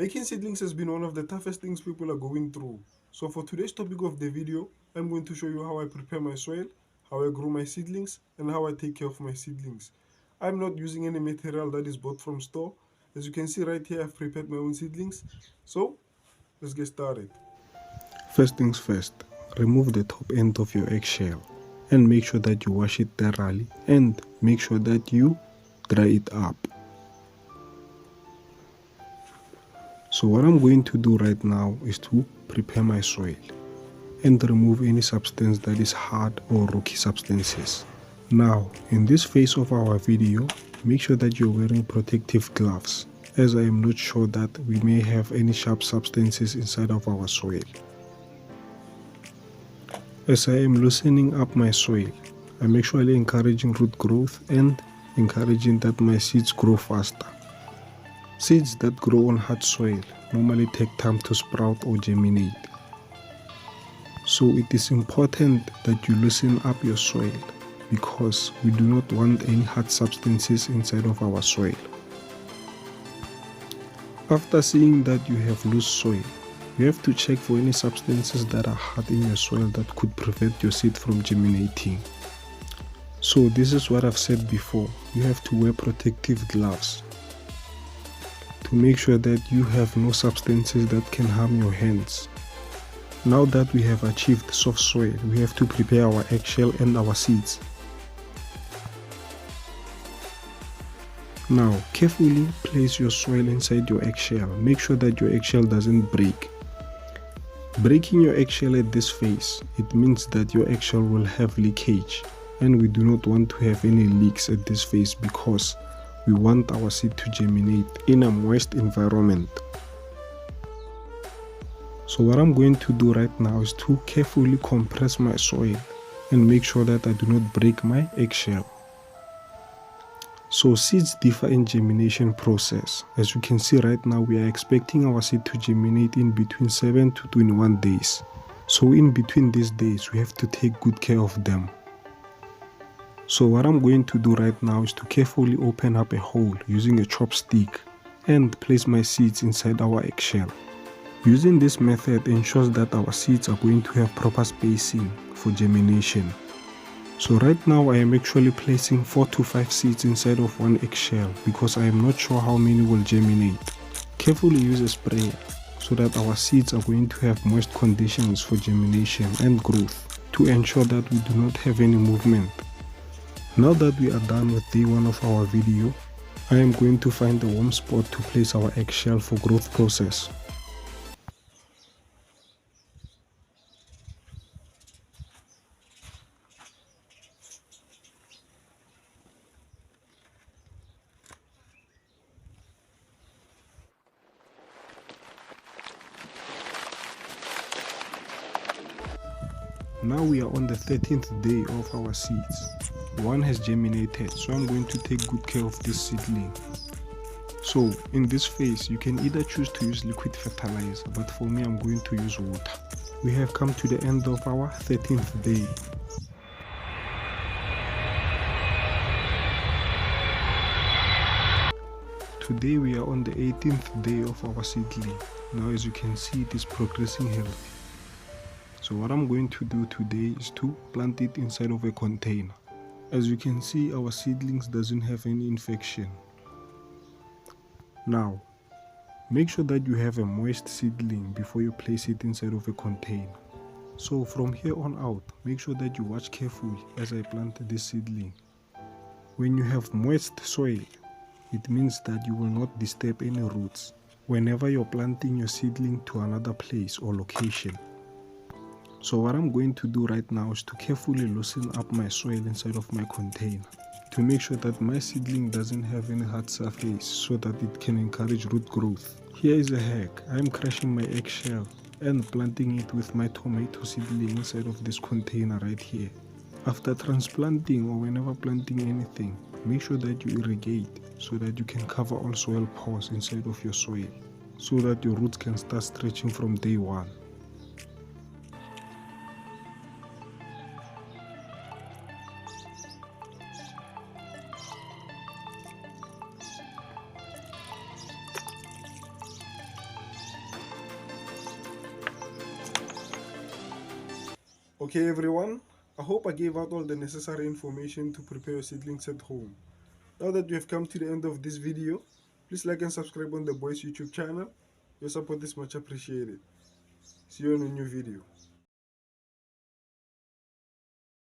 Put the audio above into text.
Making seedlings has been one of the toughest things people are going through. So for today's topic of the video, I'm going to show you how I prepare my soil, how I grow my seedlings, and how I take care of my seedlings. I'm not using any material that is bought from store. As you can see right here, I've prepared my own seedlings. So let's get started. First things first, remove the top end of your eggshell and make sure that you wash it thoroughly and make sure that you dry it up. So what I'm going to do right now is to prepare my soil and remove any substance that is hard or rocky substances. Now, in this phase of our video, make sure that you're wearing protective gloves, as I am not sure that we may have any sharp substances inside of our soil. As I am loosening up my soil, I'm actually encouraging root growth and encouraging that my seeds grow faster. Seeds that grow on hard soil normally take time to sprout or germinate. So it is important that you loosen up your soil because we do not want any hard substances inside of our soil. After seeing that you have loose soil, you have to check for any substances that are hard in your soil that could prevent your seed from germinating. So this is what I've said before, you have to wear protective gloves to make sure that you have no substances that can harm your hands. Now that we have achieved soft soil, we have to prepare our eggshell and our seeds. Now, carefully place your soil inside your eggshell. Make sure that your eggshell doesn't break. Breaking your eggshell at this phase, it means that your eggshell will have leakage, and we do not want to have any leaks at this phase because we want our seed to germinate in a moist environment. So what I'm going to do right now is to carefully compress my soil and make sure that I do not break my eggshell. So seeds differ in germination process. As you can see right now, we are expecting our seed to germinate in between 7 to 21 days. So in between these days, we have to take good care of them. So what I'm going to do right now is to carefully open up a hole using a chopstick and place my seeds inside our eggshell. Using this method ensures that our seeds are going to have proper spacing for germination. So right now I am actually placing 4 to 5 seeds inside of one eggshell because I am not sure how many will germinate. Carefully use a sprayer so that our seeds are going to have moist conditions for germination and growth to ensure that we do not have any movement. Now that we are done with day 1 of our video, I am going to find a warm spot to place our eggshell for growth process. Now we are on the 13th day of our seeds. One has germinated, so I'm going to take good care of this seedling. So in this phase, you can either choose to use liquid fertilizer, but for me I'm going to use water. We have come to the end of our 13th day. Today we are on the 18th day of our seedling. Now as you can see, it is progressing healthy. So what I'm going to do today is to plant it inside of a container. As you can see, our seedlings doesn't have any infection. Now, make sure that you have a moist seedling before you place it inside of a container. So from here on out, make sure that you watch carefully as I plant this seedling. When you have moist soil, it means that you will not disturb any roots whenever you're planting your seedling to another place or location. So what I'm going to do right now is to carefully loosen up my soil inside of my container to make sure that my seedling doesn't have any hard surface so that it can encourage root growth. Here is a hack. I am crushing my eggshell and planting it with my tomato seedling inside of this container right here. After transplanting or whenever planting anything, make sure that you irrigate so that you can cover all soil pores inside of your soil so that your roots can start stretching from day 1. Okay everyone, I hope I gave out all the necessary information to prepare your seedlings at home. Now that we have come to the end of this video, please like and subscribe on the boys YouTube channel. Your support is much appreciated. See you on a new video.